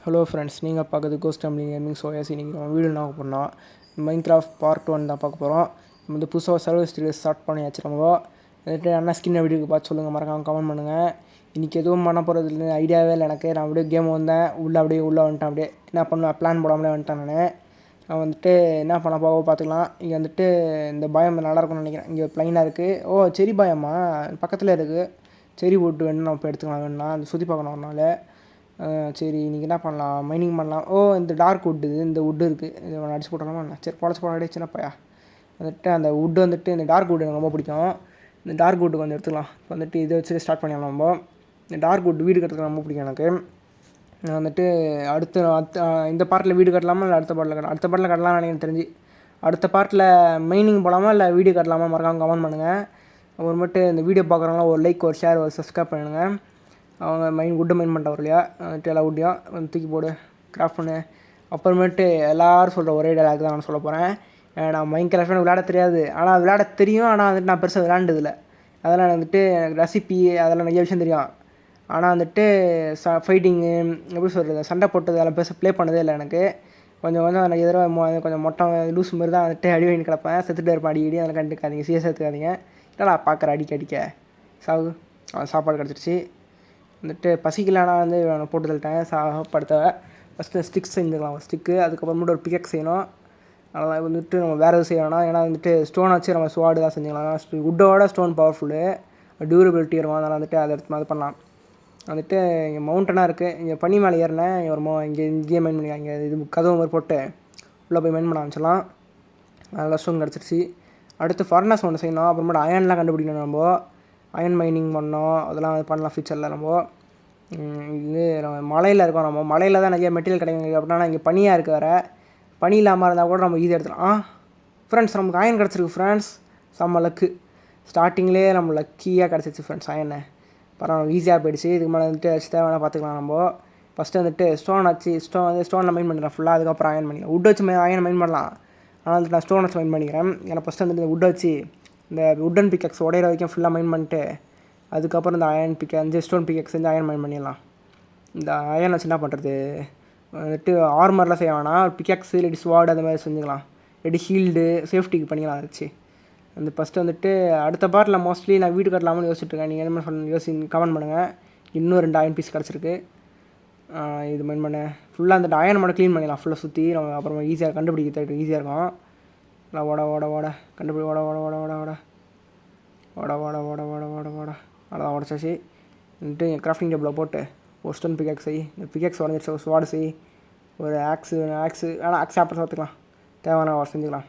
Hello friends, நீங்கள் பார்க்குறது cost டம்லிங் gaming. So S இன்றைக்கி நம்ம வீடியோ என்ன பண்ணோம், மைன்கிராஃப்ட் பார்ட் 1 தான் பார்க்க போகிறோம். நம்ம வந்து புதுசாக சர்வர் ஸ்டீரியஸ் ஸ்டார்ட் பண்ணி வச்சுருக்கோம். வந்துட்டு என்ன ஸ்கின் வீடியோக்கு பார்த்து சொல்லுங்கள், மறக்காமல் கமெண்ட் பண்ணுங்கள். இன்றைக்கி எதுவும் பண்ண போகிறது ஐடியாவே இல்லை எனக்கு. நான் அப்படியே கேம் வந்தேன், உள்ளே வந்துட்டேன். அப்படியே என்ன பண்ணுவேன், பிளான் போடாமலே வந்துட்டேன். நான் வந்துட்டு என்ன பண்ண போக பார்த்துக்கலாம். இங்கே வந்துட்டு இந்த பயம் நல்லாயிருக்கும்னு நினைக்கிறேன். இங்கே ப்ளைனாக இருக்குது. ஓ, செரி பயமா பக்கத்தில் இருக்குது. செரி வுட் வேணும், நம்ம இப்போ எடுத்துக்கலாம். வேணும்னா அந்த சுற்றி பார்க்கணும் ஒரு நாள். சரி, இன்றைக்கி என்ன பண்ணலாம், மைனிங் பண்ணலாம். ஓ, இந்த டார்க் வுட்டு, இந்த வுட்டு இருக்குது, இது அடிச்சு போட்டலாமா? சரி, பொழைச்சி போட சின்னப்பையா. வந்துட்டு அந்த வுட்டு வந்துட்டு இந்த டார்க் வுட் எனக்கு ரொம்ப பிடிக்கும். இந்த டார்க் வுட்டுக்கு வந்து எடுத்துக்கலாம். இப்போ வந்துட்டு இதை வச்சு ஸ்டார்ட் பண்ணிடலாம். நம்ம இந்த டார்க் வுட் வீடு கட்டுறதுக்கு ரொம்ப பிடிக்கும் எனக்கு. நான் வந்துட்டு அடுத்த இந்த பார்ட்டில் வீடு கட்டலாமா இல்லை அடுத்த பார்ட்டில் கட்டலாம்னு எனக்கு தெரிஞ்சு. அடுத்த பார்ட்டில் மைனிங் போகலாமா இல்லை வீடியோ கட்டலாமா? மறக்காமல் கமெண்ட் பண்ணுங்கள். அப்புறமேட்டு இந்த வீடியோ பார்க்குறவங்களாம் ஒரு லைக், ஒரு ஷேர், ஒரு சப்ஸ்கிரைப் பண்ணுங்க. அவங்க வுட்டை மைன் பண்ணிட்ட வரலையா, வந்துட்டு எல்லா வுட்டையும் வந்து தூக்கி போடு, கிராஃப்ட் பண்ணு. அப்புறமேட்டு எல்லோரும் சொல்கிற ஒரே டைலாக் தான் நான் சொல்ல போகிறேன். நான் மைன்கிராஃப்ட் விளையாட தெரியாது, ஆனால் விளையாட தெரியும். ஆனால் வந்துட்டு நான் பெருசாக விளையாண்டதில்லை. அதெல்லாம் வந்துட்டு எனக்கு ரெசிபி அதெல்லாம் நிறைய விஷயம் தெரியும். ஆனால் வந்துட்டு ஃபைட்டிங்கு எப்படி சொல்கிறது, சண்டை போட்டது அதெல்லாம் பெருசாக ப்ளே பண்ணதே இல்லை எனக்கு. கொஞ்சம் நிறைய தடவை கொஞ்சம் மொட்டை லூஸ் மாதிரி தான் வந்துட்டு அடி வாங்கி கிடப்பேன். செத்துட்டு இருப்பேன் அடிக்கடி. அதில் கண்டுக்காதீங்க, சீரியஸாக எடுத்துக்காதீங்க. இல்லைடா பார்க்குற அடிக்க சாவு. சாப்பாடு கிடச்சிருச்சு. வந்துட்டு பசிக்கலானா வந்து போட்டு தள்ளிட்டேன் சாப்பாடு. ஃபஸ்ட்டு ஸ்டிக்ஸ் செஞ்சுக்கலாம், ஸ்டிக்கு. அதுக்கப்புறமேட்டு ஒரு பிக்கெக் செய்யணும். அதெல்லாம் வந்துட்டு நம்ம வேறு எதுவும் செய்ய வேணாம். ஏன்னா வந்துட்டு ஸ்டோன் வச்சு நம்ம ஸ்வாடு தான் செஞ்சுக்கலாம். வுட்டோட ஸ்டோன் பவர்ஃபுல்லு, டியூரபிலிட்டி இருக்கும். அதனால் வந்துட்டு அதை எடுத்து அது பண்ணலாம். வந்துட்டு இங்கே மவுண்டனாக இருக்குது. இங்கே பனி மேலே ஏறினேன். இங்கேயே மைன் பண்ணி இங்கே இது கதவு மாதிரி போட்டு உள்ளே போய் மைன் பண்ண ஆரம்பிச்சிடலாம். அதெல்லாம் ஸ்டோன் கிடச்சிருச்சு. அடுத்து ஃபர்னஸ் ஒன்று செய்யணும். அப்புறமேட்டு அயன்லாம் கண்டுபிடிக்கணும். நம்ம அயன் மைனிங் பண்ணோம், அதெல்லாம் பண்ணலாம் ஃபியூச்சரில். நம்ம இது நம்ம மலையில் இருக்கோம். நம்ம மலையில் தான் நிறைய மெட்டீரியல் கிடைக்கும். அப்படின்னா இங்கே பனியாக இருக்குது வேறு. பனி இல்லாமல் இருந்தால் கூட நம்ம ஈஸியாக எடுத்துக்கலாம். ஃப்ரெண்ட்ஸ், நமக்கு அயன் கிடச்சிருக்கு ஃப்ரெண்ட்ஸ். செம்ம லக்கு. ஸ்டார்டிங்லேயே நம்ம லக்கியாக கிடச்சிச்சு ஃப்ரெண்ட்ஸ் அயனை. பரவாயில்ல, ஈஸியாக போயிடுச்சு. இதுக்கு மேலே வந்துட்டு வச்சு தேவையான பார்த்துக்கலாம். நம்ம ஃபஸ்ட்டு வந்துட்டு ஸ்டோனில் மைன் பண்ணிடுறேன் ஃபுல்லாக. அதுக்கப்புறம் அயன் பண்ணிக்கலாம். வுட் வச்சு அயன் மைன் பண்ணலாம். ஆனால் வந்துட்டு நான் ஸ்டோன் வச்சு மைன் பண்ணிக்கிறேன். ஏன்னா ஃபஸ்ட்டு வந்துட்டு வுட் வச்சு இந்த வுட்டன் பிக்கெக்ஸ் உடையிற வரைக்கும் ஃபுல்லாக மைன் பண்ணிட்டு அதுக்கப்புறம் இந்த அயன் ஸ்டோன் பிக்கெக்ஸ் செஞ்சு அயன் மைன் பண்ணிடலாம். இந்த அயன் வச்சு என்ன பண்ணுறது, வந்துட்டு ஆர்மர்லாம் செய்ய வேணாம். பிக்கெக்ஸ் இல்லாட்டி ஸ்வாட் அந்த மாதிரி செஞ்சுக்கலாம். இல்லாட்டி ஷீல்டு சேஃப்டிக்கு பண்ணிக்கலாம் அதை வச்சு. அந்த ஃபஸ்ட்டு வந்துட்டு அடுத்த பார்ட்டில் மோஸ்ட்லி நான் வீடு கட்டலாம்னு யோசிச்சுட்ருக்கேன். நீங்கள் என்ன மாதிரி கமெண்ட் பண்ணுங்கள். இன்னும் 2 அயன் பீஸ் கிடச்சிருக்கு. இது மைன் பண்ண ஃபுல்லாக அந்த அயன் மட்டும் க்ளீன் பண்ணிடலாம் ஃபுல்லாக சுற்றி. நம்ம அப்புறமா ஈஸியாக கண்டுபிடிக்க ஈஸியாக இருக்கும். ஓட கண்டுபிடி ஓட அதான் உடச்சாச்சு. வந்துட்டு கிராஃப்டிங் டேபிளில் போட்டு ஒரு ஸ்டோன் பிக்கேக்ஸ் செய். இந்த பிக்கேக்ஸ் உடஞ்சிருச்சு. ஒரு ஸ்வாடு செய். ஒரு ஆக்ஸு ஆனால் ஆக்ஸ் அப்புறம் பார்த்துக்கலாம், தேவையான செஞ்சுக்கலாம்.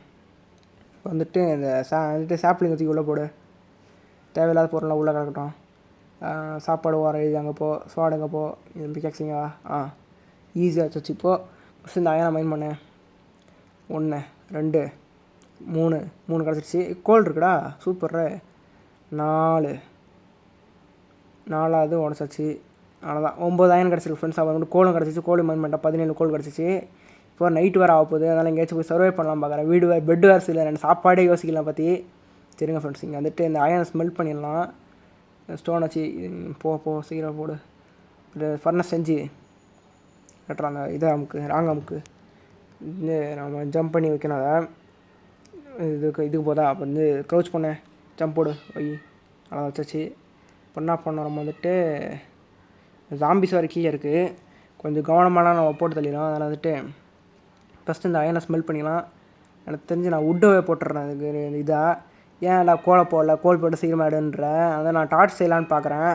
வந்துட்டு இந்த வந்துட்டு சாப்ளிங் தூக்கி உள்ளே போடு. தேவையில்லாத பொருள்லாம் உள்ளே கிடக்கட்டும். சாப்பாடு வர இது அங்கே போ, ஸ்வாடு அங்கே போ, இது பிக்கேக்ஸிங்க வா. ஈஸியாக வச்சு இப்போது ஃபஸ்ட்டு இந்த அயனை மைன் பண்ணேன். 1 2 3 கிடச்சிருச்சு. கோல் இருக்குடா, சூப்பர். 4வது உடச்சாச்சு. அவ்வளோதான், 9 அயன் கிடச்சிருக்கு ஃப்ரெண்ட்ஸ். அப்புறம் வந்து கோலும் கிடச்சிச்சு. கோலும் மைன் பண்ணிட்டேன். 17 கோல் கிடச்சிச்சு. இப்போ நைட்டு வேறு ஆக போகுது. அதனால் எங்கேயாச்சும் போய் சர்வை பண்ணலாம் பார்க்குறேன். பெட் வேறு இல்லை, ரெண்டு சாப்பாடே யோசிக்கலாம் பற்றி. சரிங்க ஃப்ரெண்ட்ஸ், இங்கே வந்துட்டு இந்த அயனை ஸ்மெல்ட் பண்ணிடலாம். ஸ்டோன் வச்சு போ சீக்கிரம் போடு. இந்த ஃபர்னஸ் செஞ்சு கட்டுறாங்க. இதை அமுக்கு இது நம்ம ஜம்ப் பண்ணி வைக்கணும். அதை இதுக்கு போதா. அப்போ வந்து க்ரௌச் பண்ணேன், ஜம்ப் போடு வை. அதை வச்சாச்சு. இப்போ என்ன பண்ணோம், நம்ம வந்துட்டு ஜாம்பிஸ் வர கீழே இருக்குது. கொஞ்சம் கவனமாலாம் நம்ம போட்டு தள்ளிடும். அதனால் வந்துட்டு ஃபஸ்ட்டு இந்த அயனை ஸ்மெல் பண்ணிக்கலாம். எனக்கு தெரிஞ்சு நான் வுட்டை போட்டுடுறேன். அதுக்கு இதாக ஏன் இல்லை கோலை கோல் போட்டு சீக்கிரமாக எடுன்றேன். அதை நான் டார்ச் செய்யலான்னு பார்க்குறேன்.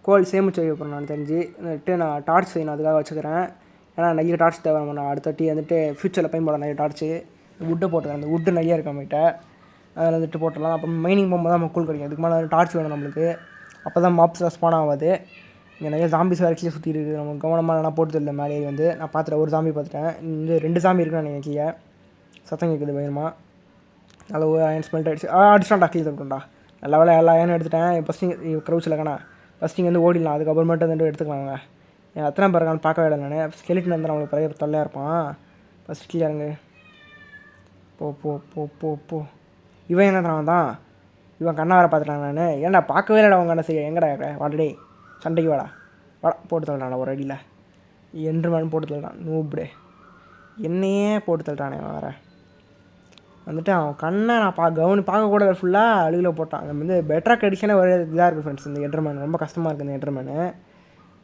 கோல் சேமிச்சு வைக்க போகிறேன். நான் தெரிஞ்சு வந்துட்டு நான் டார்ச் செய்யணும், அதுக்காக வச்சுக்கிறேன். ஏன்னா நிறைய டார்ச் தேவை. நான் அடுத்தட்டி வந்துட்டு ஃப்யூச்சரில் பயன்பட நிறைய டார்ச்சு. வுட்டை போட்டுக்கிறேன். அந்த வுட்டு நிறைய இருக்க நம்மகிட்ட. அதில் வந்துட்டு போட்டுடலாம். அப்புறம் மைனிங் போகும்போது தான் நம்ம கூல் கிடைக்கும். அதுக்கு மேலே டார்ச் வேணும் நம்மளுக்கு. அப்போ தான் மாப்ஸ் ரெஸ்பான் ஆகாது. இங்கே நிறைய ஜாம்பிஸ் வேறு கீழே சுற்றி இருக்குது. நம்ம கவனமாக நான் போட்டு இல்லை. மேலேயே வந்து நான் பார்த்துட்டேன், ஒரு ஜாம்பி பார்த்துட்டேன். இந்த 2 ஜாம்பி இருக்குன்னு நான் கீழே சத்தம் கேட்குது பயமா. அதில் ஒரு அயன் ஸ்மெல்ட் ஆகிடுச்சு. அடிச்சிட்டான்டா, கீழே தட்டுண்டா. நல்ல வேலை எல்லா அயனும் எடுத்துட்டேன். ஃபஸ்ட்டு க்ரௌச்சில் காணா. ஃபஸ்ட்டு இங்கே வந்து ஓடிடலாம். அதுக்கப்புறமேட்டு வந்துட்டு எடுத்துக்கலாங்க. எத்தனை பேர் இருக்கான்னு பார்க்க வேலை. நான் ஸ்கெலிட்டன் வந்து நம்மளுக்கு பழைய தொல்லையாக இருப்பான். ஃபஸ்ட்டு கீழே இறங்கு. போ. இவன் என்ன தான் இவன் கண்ணா வேறு பார்த்துட்டான். நான் ஏன்டா பார்க்கவே இல்லைடா அவங்க கண்ணை செய்ய. எங்கடா வாடடே சண்டைக்கு வாடா போட்டு தரலாம்டா ஒரு அடியில். என்ட்ருமேன் போட்டு தள்ளுறான் நூப்டே. என்னையே போட்டு தள்ளுறானே வேறு. வந்துட்டு அவன் கண்ணை நான் பார்க்கக்கூட ஃபுல்லாக அழுகில் போட்டான். நம்ம வந்து பெட்ராக் எடிஷனே ஒரு இதாக இருக்குது ஃப்ரெண்ட்ஸ். இந்த என்ட்ருமேன் ரொம்ப கஷ்டமாக இருக்குது இந்த என்ட்ருமேனு.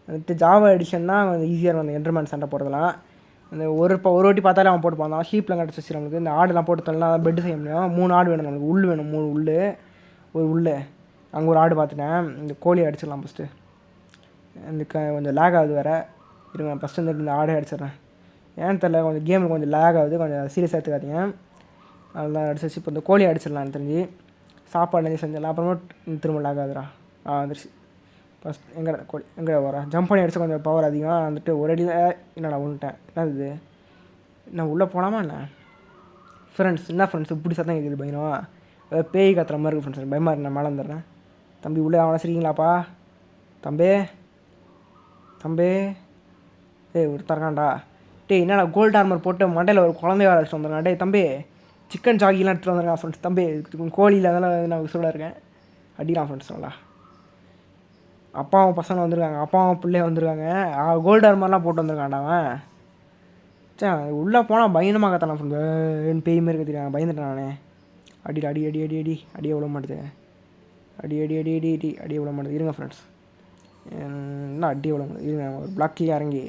வந்துட்டு ஜாவா எடிஷன் தான் கொஞ்சம் ஈஸியாக இருக்கும் அந்த என்ட்ருமேன் சண்டை போடுறதுலாம். இந்த ஒரு வாட்டி பார்த்தாலே அவன் போட்டு பார்த்தான். ஷீப்லாம் கிடச்சி வச்சு நம்மளுக்கு இந்த ஆடுலாம் போட்டு தள்ளலாம் அதான் பெட்டு செய்ய முடியும். 3 ஆடு வேணும் நம்மளுக்கு. உள் வேணும் 3 உள். ஒரு உள் அங்கே ஒரு ஆடு பார்த்துட்டேன். இந்த கோழியை அடிச்சிடலாம் ஃபஸ்ட்டு. இந்த கொஞ்சம் லேக் ஆகுது வேறு. இருங்க ஃபஸ்ட்டு வந்துட்டு இந்த ஆடே அடிச்சிடுறேன். ஏன்னு தெரில கொஞ்சம் கேமில் கொஞ்சம் லேக் ஆகுது. கொஞ்சம் சீரியஸாக எடுத்துக்காதீங்க. அதெல்லாம் அடிச்சிச்சு. இப்போ இந்த கோழியை அடிச்சிடலாம் தெரிஞ்சு. சாப்பாடு செஞ்சிடலாம். அப்புறமா திரும்ப லேக் ஆகுதுடா. வந்துருச்சு. ஃபஸ்ட் எங்கே வர ஜம்ப் பண்ணி அடித்தா கொஞ்சம் பவர் அதிகம். வந்துட்டு ஒரு அடியில் என்னடா விழுந்துட்டேன். என்னது நான் உள்ளே போகலாமா என்ன ஃப்ரெண்ட்ஸ்? என்ன ஃப்ரெண்ட்ஸ் இப்படி சத்தம் கேட்குது பயங்கரம். பேய் கத்துற மாதிரி இருக்குது ஃப்ரெண்ட்ஸ். பயமாக இருக்கு. நான் மேலே வந்துடுறேன். தம்பி உள்ளே அவனை சரிங்களாப்பா? தம்பி ஒருத்தருக்காண்டா. என்னடா கோல்டு ஆர்மர் போட்டு மண்டையில் ஒரு குழந்தைய வர வச்சுட்டு வந்துருக்கான். தம்பி சிக்கன் சாகிலாம் எடுத்துகிட்டு வந்துருக்கான் ஃப்ரெண்ட்ஸ். தம்பி கோழியில் அதெல்லாம் நான் விசுவலாக இருக்கேன். அடிக்கலாம் ஃப்ரெண்ட்ஸ். நல்லா அப்பாவும் பசங்க வந்திருக்காங்க. அப்பாவும் பிள்ளைய வந்திருக்காங்க. கோல்டு ஆர்மர்லாம் போட்டு வந்திருக்கான்டா அவன். சே உள்ளே போனால் பயங்கரமாக கத்தலாம் ஃப்ரெண்ட்ஸ். பேய் மாரி கத்திருக்காங்க. பயந்துட்டேன் நானே. அடியே விட மாட்டேது. அடியே விட மாட்டேது. இருங்க ஃப்ரெண்ட்ஸ். என்ன அடியே விட மாட்டேது. இருங்க ஒரு பிளாக்லேயே இறங்கி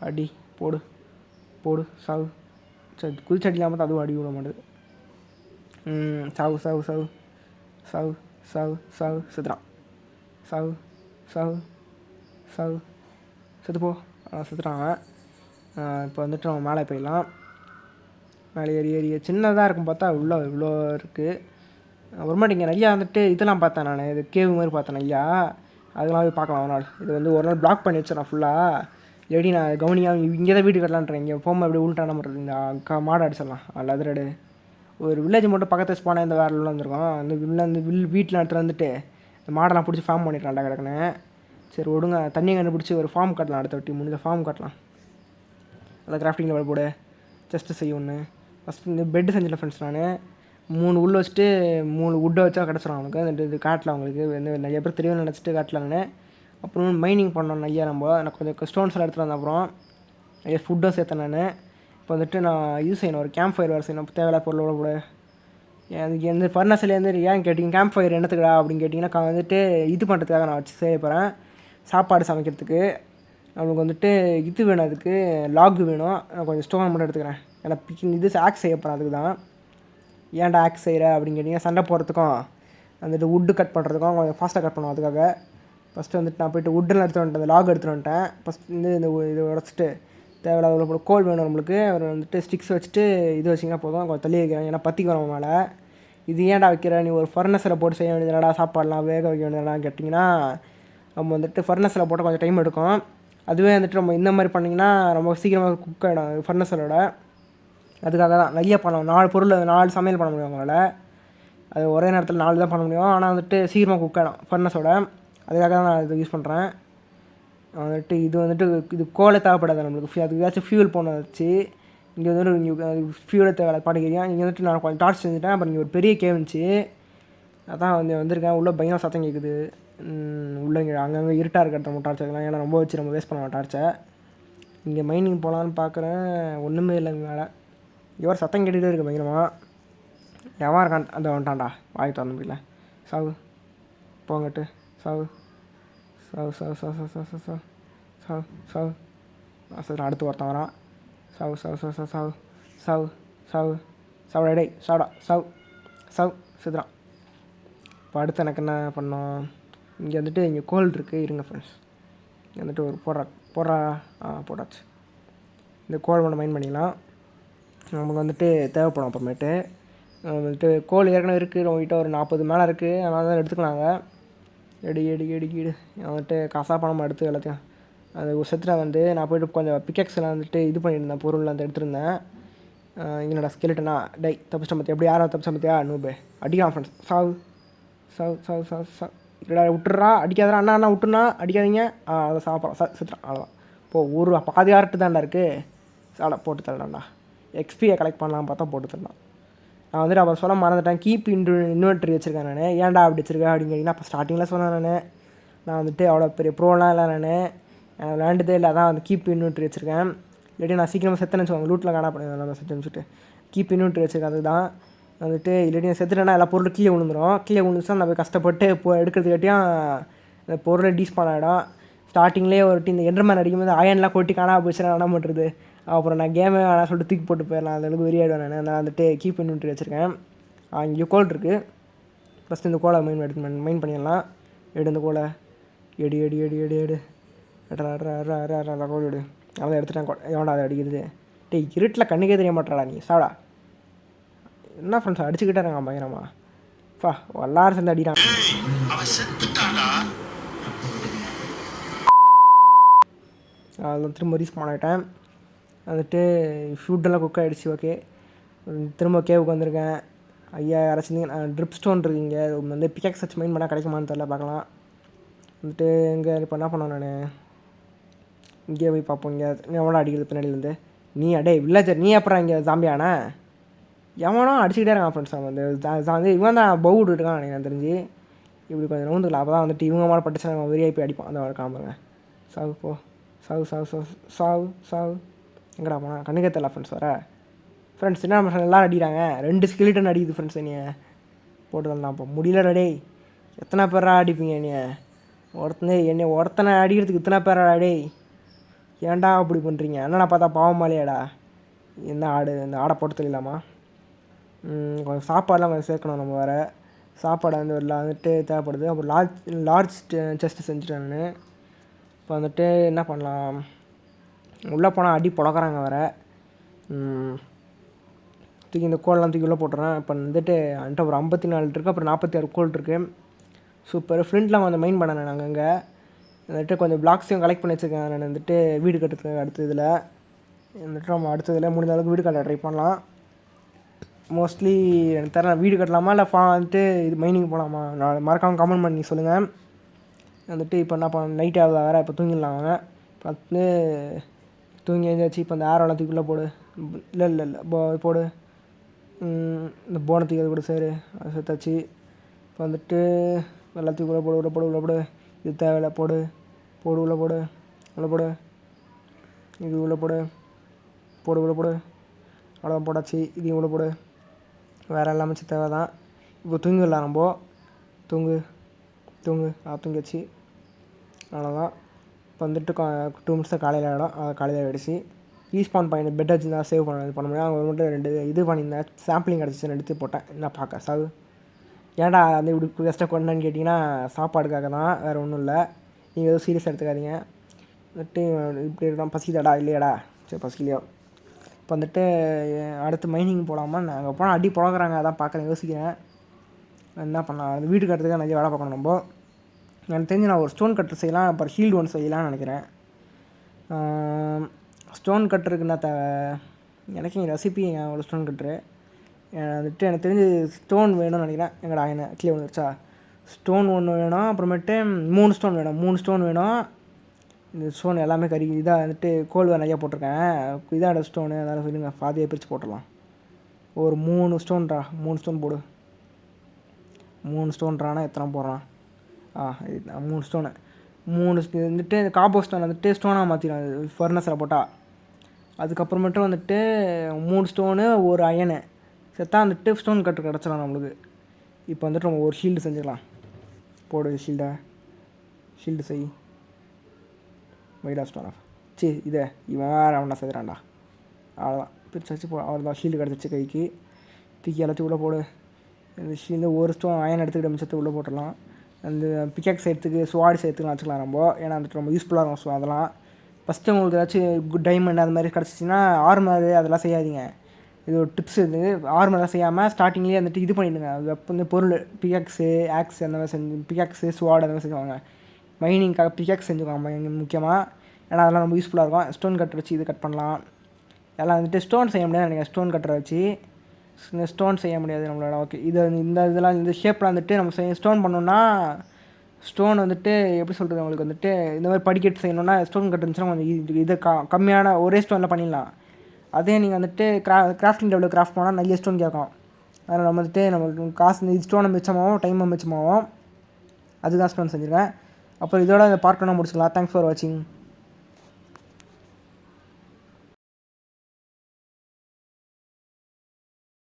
அடி போடு சாவு. சரி குதிச்சு அடிக்கலாம் பார்த்தா அதுவும் அடி விட மாட்டேது. சாவு செத்துறான். சாவு செத்துப்போ. செத்துறான். இப்போ வந்துட்டு நம்ம மேலே போயிடலாம். மேலே ஏறி சின்னதாக இருக்கும் பார்த்தா இவ்வளோ இருக்குது. அப்புறமாட்டி இங்கே நிறையா வந்துட்டு இதெல்லாம் பார்த்தேன் நான். இது கேவு மாதிரி பார்த்தேன் நிறையா. அதெல்லாம் போய் பார்க்கலாம் ஒரு நாள். இது வந்து ஒரு நாள் பிளாக் பண்ணி வச்சிடறேன் ஃபுல்லாக. இல்லாட்டி நான் கவனியாக இங்கே தான் வீடு கட்டலான்றேன். இங்கே போகும்போது அப்படியே உள்டான பண்ணுறது. இந்த மாடை அடிச்சிடலாம். லெதரடு ஒரு வில்லேஜ் மட்டும் பக்கத்தில் ஸ்பானாக இந்த வேறு உள்ள வந்துருக்கோம். அந்த வீட்டில் எடுத்துகிட்டு வந்துட்டு இந்த மாடெல்லாம் பிடிச்சி ஃபார்ம் பண்ணிடலாம்டா கிடக்குன்னு. சரி விடுங்க. தண்ணி கண்டுபிடிச்சி ஒரு ஃபார்ம் கட்டலாம். அடுத்த வாட்டி முடிஞ்ச ஃபார்ம் கட்டலாம். அதை கிராஃப்டிங் லெவல் போடு. செஸ்ட்டு செய்ய ஒன்று. ஃபஸ்ட்டு இந்த பெட்டு செஞ்சிட்டேன் ஃப்ரெண்ட்ஸ். நான் 3 உள்ள வச்சுட்டு 3 வுட்டை வச்சா கிடச்சிடும் அவனுக்கு. இது காட்டில் அவங்களுக்கு வந்து நிறைய பேர் தெரியும் நினச்சிட்டு காட்டலான்னு. அப்புறம் மைனிங் பண்ணோம் நிறையா. எனக்கு கொஞ்சம் ஸ்டோன்ஸ் எல்லாம் எடுத்துகிட்டு வந்தேன். அப்புறம் நிறைய ஃபுட்டும் சேர்த்தேன் நான். இப்போ வந்துட்டு நான் இது செய்யணும். ஒரு கேம்ப் ஃபயர் வேறு செய்யணும். தேவையில்ல பொருளோட கூட அதுக்கு எந்த ஃபர்னஸ்லேருந்து ஏன் கேட்டிங்க கேம்ப் ஃபயர் என்னத்துக்குடா அப்படின்னு கேட்டிங்கன்னா வந்துட்டு இது பண்ணுறதுக்காக நான் வச்சு செய்ய போகிறேன். சாப்பாடு சமைக்கிறதுக்கு நம்மளுக்கு வந்துட்டு இது வேணும். அதுக்கு லாக் வேணும். நான் கொஞ்சம் ஸ்டோன் மட்டும் எடுத்துக்கிறேன். ஏன்னா இது ஆக்ஸ் செய்ய போகிறேன். அதுக்கு தான். ஏன்டா ஆக்ஸ் செய்கிற அப்படின்னு கேட்டிங்கன்னா சண்டை போடுறதுக்கும் வந்துட்டு வுட்டு கட் பண்ணுறதுக்கும் கொஞ்சம் ஃபாஸ்ட்டாக கட் பண்ணுவோம். அதுக்காக ஃபஸ்ட்டு வந்துட்டு நான் போய்ட்டு வுட்டெல்லாம் எடுத்துகிட்டு வந்துட்டேன். அந்த லாக் எடுத்துகிட்டு வந்துட்டேன். ஃபஸ்ட் இந்த இதை உடச்சிட்டு தேவையில்லாத உள்ள கோல் வேணும் நம்மளுக்கு. அவர் வந்துட்டு ஸ்டிக்ஸ் வச்சுட்டு இது வச்சிங்கன்னா போதும். கொஞ்சம் தள்ளி வைக்கிறேன். ஏன்னா பற்றிக்கு வரோம் மேலே. இது ஏன்டா வைக்கிற நீ ஒரு ஃபர்னஸில் போட்டு செய்ய வேண்டியதுடா. சாப்பாடெலாம் வேக வைக்க வேண்டியதுலாம் கேட்டிங்கன்னா நம்ம வந்துட்டு ஃபர்னஸில் போட்டால் கொஞ்சம் டைம் எடுக்கும். அதுவே வந்துட்டு நம்ம இந்த மாதிரி பண்ணிங்கன்னா ரொம்ப சீக்கிரமாக குக் ஆகிடும் ஃபர்னஸரோட. அதுக்காக தான் நிறைய பண்ணணும். 4 பொருள் 4 சமையல் பண்ண முடியும் அவங்களால. அது ஒரே நேரத்தில் 4 தான் பண்ண முடியும். ஆனால் வந்துட்டு சீக்கிரமாக குக் ஆகிடும் ஃபர்னஸோட. அதுக்காக தான் நான் இதை யூஸ் பண்ணுறேன். வந்துட்டு இது கோலை தேவைப்படாது நம்மளுக்கு. அதுக்கு ஏதாச்சும் ஃபியூல் போன வச்சு இங்கே வந்துட்டு இங்கே ஃபியூலை தேவை பாட்டுக்கிறீங்க. இங்கே வந்துட்டு நான் கொஞ்சம் டார்ச் செஞ்சுட்டேன். அப்புறம் இங்கே ஒரு பெரிய கேவ் இருந்துச்சு. அதான் வந்திருக்கேன். உள்ளே பயங்கர சத்தம் கேட்குது. உள்ளே இங்கே அங்கங்கே இருட்டாக இருக்கிறத நம்ம டார்ச் வைக்கலாம். ஏன்னா ரொம்ப வச்சு நம்ம வேஸ்ட் பண்ணுவோம் டார்ச்சை. இங்கே மைனிங் போகலான்னு பார்க்குறேன். ஒன்றுமே இல்லை மேலே. இவர் சத்தம் கேட்டுகிட்டே இருக்குது பயங்கரமாக. எவன் இருக்கான் அந்த வந்துட்டான்டா. வாய் திறந்த முடியல. சாவு போங்கட்டு. சாவு சரி அடுத்து ஒருத்தன் வரான். சாவு டே சாவுடா. சாவு செத்துறான். இப்போ அடுத்து எனக்கு என்ன பண்ணோம்? இங்கே வந்துட்டு இங்கே கோல் இருக்குது. இருங்க ஃப்ரெண்ட்ஸ். இங்கே வந்துட்டு ஒரு போட்டாச்சு. இந்த கோல் ஒன்று மைண்ட் பண்ணிக்கலாம். நமக்கு வந்துட்டு தேவைப்படும். அப்புறமேட்டு வந்துட்டு கோல் ஏற்கனவே இருக்குது நம்மகிட்ட ஒரு 40 மேலே இருக்குது. அதனால தான் எடுத்துக்கலாங்க. எடு வந்துட்டு காசாக பணமாக எடுத்து எல்லாத்தையும் அது ஒரு செத்தில் வந்து நான் போய்ட்டு கொஞ்சம் பிக்கெக்ஸ்லாம் வந்துட்டு இது பண்ணியிருந்தேன். பொருள் வந்து எடுத்துருந்தேன். என்னடா ஸ்கெலிட்டனா தப்பிச்சிட்ட பற்றியா? எப்படி யாரும் தப்பிச்ச பற்றியா? நூபே அடிக்கலாம் ஃப்ரெண்ட்ஸ். சாவு இல்லைடா விட்டுறா. அடிக்காதரா அண்ணா விட்டுருண்ணா அடிக்காதீங்க. அதை சாப்பிட்றோம் செத்துறான். அவ்வளோதான். ஒரு பாதி ஆர்ட்டு தான்டா இருக்குது. சாடா போட்டு தரலாம்டா. எக்ஸ்பியை கலெக்ட் பண்ணலாம் பார்த்தா போட்டு தரலாம். நான் வந்துட்டு அப்புறம் சொல்ல மறந்துட்டேன். கீப் இன்வென்ட்ரி வச்சுருக்கேன் நான். ஏன்டா அப்படி வச்சுருக்கேன் அப்படின்னு கேட்டிங்கன்னா அப்போ ஸ்டார்டிங்கில் சொன்னேன் நான் வந்துட்டு அவ்வளோ பெரிய ப்ரோலாம் இல்லை நான். விளையாண்டதே இல்லை, அதான் வந்து கீப் இன்வென்ட்ரி வச்சுருக்கேன். இல்லாட்டி நான் சீக்கிரமாக செத்துன்னு வச்சுக்கோங்க, லூட்டில் காணா பண்ணுவேன் நம்ம செத்து வச்சுட்டு. கீப் இன்வென்ட்ரி வச்சுருக்கேன், அதுதான் வந்துட்டு. இல்லாட்டி நான் செத்துட்டேன்னா எல்லா பொருளும் கீழே விழுந்துடும். கீழே விழுந்துச்சுன்னா நம்ம கஷ்டப்பட்டு எடுக்கிறதுக்காட்டியும் இந்த பொருளை டீஸ்பான் ஆகிடும். ஸ்டார்டிங்லேயே ஒரு இந்த எண்டர்மேன் அடிக்கும்போது அயன்லாம் கொட்டி காணாமல் போச்சுன்னா என்ன பண்ணுறது, அப்புறம் நான் கேமே வேணாம் சொல்லிட்டு தூக்கி போட்டு போயிடலாம். அந்த வெறியாயிடுவேன் நான் வந்துட்டு கீப் இன்வென்ட்ரி வச்சுருக்கேன். இங்கே கோல் இருக்குது. ஃபஸ்ட்டு இந்த கோலை மைன் பண்ணிடலாம். இந்த கோலை எடு எடு எடு எடு எடு கோல் எடு. அவன் எடுத்துட்டான். எவன்டா அதை அடிக்கிறது? டேய் இருட்டில் கண்ணுக்கே தெரிய மாட்டாடா நீ சாடா. என்ன ஃப்ரெண்ட்ஸ் அடிச்சுக்கிட்டே இருக்கான் பயங்கரமா. எல்லாரும் சேர்ந்து அடிக்கிறான். அதெல்லாம் திரும்ப ரீஸ்பான் ஆகிட்டேன். வந்துட்டு ஃபுட்டெல்லாம் குக் ஆகிடுச்சு. ஓகே, திரும்ப கேவுக்கு வந்திருக்கேன். ஐயா யாராச்சும் ட்ரிப் ஸ்டோன் இருக்குங்க, வந்து பிக்காக்ஸ் வச்சு மைன் பண்ணால் கிடைக்குமான்னு தெரில, பார்க்கலாம். வந்துட்டு இங்கே இப்போ என்ன பண்ணேன் நான், இங்கே போய் பார்ப்போம். இங்கே எவனோ அடிக்கிறது பின்னாடியிலேருந்து. நீ அடே வில்லேஜர், நீ அப்புறம் இங்கே ஜாம்பியானா? எவனோ அடிச்சுக்கிட்டே இருக்கான் ஃப்ரெண்ட்ஸ். அவன் வந்து இவன் தான் பவுடு இருக்கான் எனக்கு தெரிஞ்சு. இப்படி கொஞ்சம் நோந்துக்கலாம், அப்போ தான் வந்துட்டு இவங்க மாதிரி பட்டுச்சுன்னா அவன் வெறியாகி போய் அடிப்பான். அந்த காம்புங்க. சாவு போ, சாவு சாவு சாவு சாவு சாவு. எங்கடா போனா கண்ணுக்கே தெரியல ஃப்ரெண்ட்ஸ். வர ஃப்ரெண்ட்ஸ் என்ன பண்ணுறாங்க, எல்லோரும் அடிக்கிறாங்க. 2 ஸ்கெலிட்டன் அடிக்குது ஃப்ரெண்ட்ஸ். நீ போட்டு வரலாம். அப்போ முடியல டே. எத்தனை பேரா அடிப்பீங்க நீ? ஒருத்தனை அடிக்கிறதுக்கு இத்தனை பேரா டே? ஏன்டா அப்படி பண்ணுறீங்க? என்னடா பார்த்தா பாவமாலையாடா. என்ன ஆடு, இந்த ஆடை போட்டு தெரியலாமா? கொஞ்சம் சாப்பாடெலாம் கொஞ்சம் சேர்க்கணும் நம்ம. வேறு சாப்பாடை வந்து வந்துட்டு தேவைப்படுது. அப்புறம் லார்ஜ் செஸ்ட்டு செஞ்சுட்டேன் நான். இப்போ வந்துட்டு என்ன பண்ணலாம், உள்ளே போனால் அடி புழக்கிறாங்க வேறு. தூக்கி இந்த கோல்லாம் தூக்கி உள்ளே போட்டுறேன். இப்போ வந்துட்டு என்கிட்ட ஒரு 54 இருக்குது. அப்புறம் 46 கோல் இருக்குது. சூப்பர். ஃப்ளிண்ட்லாம் கொஞ்சம் மைன் பண்ணேன் நான் அங்கங்கே. வந்துட்டு கொஞ்சம் பிளாக்ஸையும் கலெக்ட் பண்ணி வச்சுருக்கேன் நான். வந்துட்டு வீடு கட்டுறதுக்கு அடுத்த இதில் வந்துட்டு நம்ம அடுத்ததில் முடிஞ்ச அளவுக்கு வீடு கட்ட ட்ரை பண்ணலாம். மோஸ்ட்லி எனக்கு தெரியல வீடு கட்டலாமா இல்லை வந்துட்டு இது மைனிங் போகலாமா. நான் மறக்காமல் கமெண்ட் பண்ணி சொல்லுங்கள். வந்துட்டு இப்போ என்ன பண்ண, நைட் ஆகுது வேறு. இப்போ தூங்கிடலாம். அவங்க பார்த்து தூங்கி எழுந்தாச்சு. இப்போ அந்த ஆரோலாம் தூக்கிக்குள்ளே போடு. இல்லை இல்லை இல்லை போடு. இந்த போனத்துக்கு அது கூட சரி, அது சேர்த்தாச்சு. இப்போ வந்துட்டு எல்லாத்துக்கும் உள்ள போடு, உள்ள போடு, உள்ள போடு. இது தேவையில்லை, போடு போடு, உள்ள போடு, உள்ள போடு. இது உள்ள போடு, போடு உள்ள போடு. அவ்வளோதான், போடாச்சு. இதையும் உள்ள போடு. வேறு எல்லாமே தேவை தான். இப்போ தூங்கிடலாம் நம்ம. தூங்கு தூங்கு. தூங்கிடுச்சு. அவ்வளோதான். இப்போ வந்துட்டு 2 மினிட்ஸ் தான் காலையில் ஆகிடும். காலையில் ஆகிடுச்சு. ரீஸ்பான் பாயிண்ட் பெட் வச்சு தான் சேவ் பண்ண முடியும். அவங்க மட்டும் 2 இது பண்ணியிருந்தேன். சாம்பிளிங் கிடச்சிச்சு, எடுத்து போட்டேன். என்ன பார்க்க சாவு. ஏன்டா வந்து இப்படி கஷ்டம் கொண்டான்னு கேட்டிங்கன்னா சாப்பாடுக்காக தான், வேறு ஒன்றும் இல்லை. நீங்கள் எதுவும் சீரியஸாக எடுத்துக்காதீங்க. வந்துட்டு இப்படி இருக்கான். பசிக்குதாடா? இல்லையாடா? சரி பசிக்கலையோ. இப்போ வந்துட்டு அடுத்து மைனிங் போகலாமா? நாங்கள் போனால் அடி புழக்கிறாங்க, அதான் பார்க்குறேன், யோசிக்கிறேன் என்ன பண்ணலாம். அந்த வீடு கட்டுறதுக்கு நிறைய வேலை பார்க்கணும் நம்ம. எனக்கு தெரிஞ்சு நான் ஒரு ஸ்டோன் கட்டர் செய்யலாம், அப்புறம் ஷீல்டு ஒன்று செய்யலாம்னு நினைக்கிறேன். ஸ்டோன் கட்டுறதுக்கு என்ன தேவை எனக்கு? இங்கே ரெசிபி ஒரு ஸ்டோன் கட்டுரு வந்துட்டு எனக்கு தெரிஞ்சு ஸ்டோன் வேணும்னு நினைக்கிறேன். எங்கடா என்ன கீழே வந்துருச்சா? ஸ்டோன் ஒன்று வேணும். அப்புறமேட்டு 3 ஸ்டோன் வேணும். 3 ஸ்டோன் வேணும். இந்த ஸ்டோன் எல்லாமே இதாக வந்துட்டு கோல் நிறையா போட்டிருக்கேன். இதாட ஸ்டோனு அதனால் சொல்லுங்க, பாதியாக பிரித்து போட்டுடலாம். ஒரு 3 ஸ்டோன்ரா. 3 ஸ்டோன் போடு. 3 ஸ்டோன்றானா எத்தனை போடுறான்? இது 3 ஸ்டோனு. 3 வந்துட்டு காம்போ ஸ்டோன் வந்துட்டு ஸ்டோனாக மாற்றிடும் ஃபர்னஸில் போட்டால். அதுக்கப்புறமேட்டு வந்துட்டு 3 ஸ்டோனு, ஒரு அயனு செத்தா வந்துட்டு ஸ்டோன் கட்டு கிடச்சிடும் நம்மளுக்கு. இப்போ வந்துட்டு நம்ம ஒரு ஷீல்டு செஞ்சுக்கலாம். போடு ஷீல்டை. ஷீல்டு செய். வைடா ஸ்டோன் ஆஃப். இதை இவன் வேறு அவனா செய்கிறான்டா. அவ்வளோதான், பிரிச்சு அவ்வளோதான். ஷீல்டு கிடச்சிச்சு கைக்கு. தூக்கி எல்லாத்தையும் உள்ளே போடு. இந்த ஷீல்டு ஒரு ஸ்டோன் அயன் எடுத்துக்கிட்ட மிச்சத்தை உள்ளே போட்டுடலாம். அந்த பிக்காக்ஸ் எடுத்துக்கு ஸ்வாட்ஸ் எடுத்துக்கலாம் வச்சுக்கலாம் நம்ம. ஏன்னா வந்துட்டு ரொம்ப யூஸ்ஃபுல்லாக இருக்கும். ஸோ அதெல்லாம் ஃபஸ்ட்டு உங்களுக்கு ஏதாச்சும் குட் டைமண்ட் அது மாதிரி கிடச்சிச்சின்னா ஆர்மர் அதெல்லாம் செய்யாதீங்க. இது ஒரு டிப்ஸ். இது ஆர்மரெலாம் செய்யாமல் ஸ்டார்டிங்லேயே வந்துட்டு இது பண்ணிவிடுங்க. வெப்ப வந்து பொருள் பிக்காக்ஸு ஆக்ஸ் அந்த மாதிரி செஞ்சு, பிக்காக்ஸு ஸ்வாட் அந்த மாதிரி செஞ்சுவாங்க. மைனிங்காக பிக்காக்ஸ் செஞ்சுக்குவாங்க முக்கியமாக. ஏன்னா அதெல்லாம் ரொம்ப யூஸ்ஃபுல்லாக இருக்கும். ஸ்டோன் கட்டர் வச்சு இது கட் பண்ணலாம். எல்லாம் வந்துட்டு ஸ்டோன் செய்ய முடியாது நினைக்கிறேன். ஸ்டோன் கட்டரை வச்சு ஸ்டோன் செய்ய முடியாது நம்மளோட. ஓகே, இது இந்த இதெல்லாம் இந்த ஷேப்பில் வந்துட்டு நம்ம ஸ்டோன் பண்ணோன்னா, ஸ்டோன் வந்துட்டு எப்படி சொல்கிறது உங்களுக்கு, வந்துட்டு இந்த மாதிரி படிக்கட்டு செய்யணுன்னா ஸ்டோன் கட் இருந்துச்சுன்னா கொஞ்சம் இது கம்மியான ஒரே ஸ்டோனில் பண்ணிடலாம். அதே நீங்கள் வந்துட்டு கிராஃப்டிங் டேபிளில் கிராஃப்ட் பண்ணால் நிறைய ஸ்டோன் கேட்கும். அதனால் நம்ம வந்துட்டு நம்மளுக்கு காசு ஸ்டோனை மிச்சமாகவும் டைமை மிச்சமாகவும் அதுதான் ஸ்டோன் செஞ்சுருக்கேன். அப்புறம் இதோட இந்த பார்ட் 1 முடிச்சுக்கலாம். தேங்க்ஸ் ஃபார் வாட்சிங்.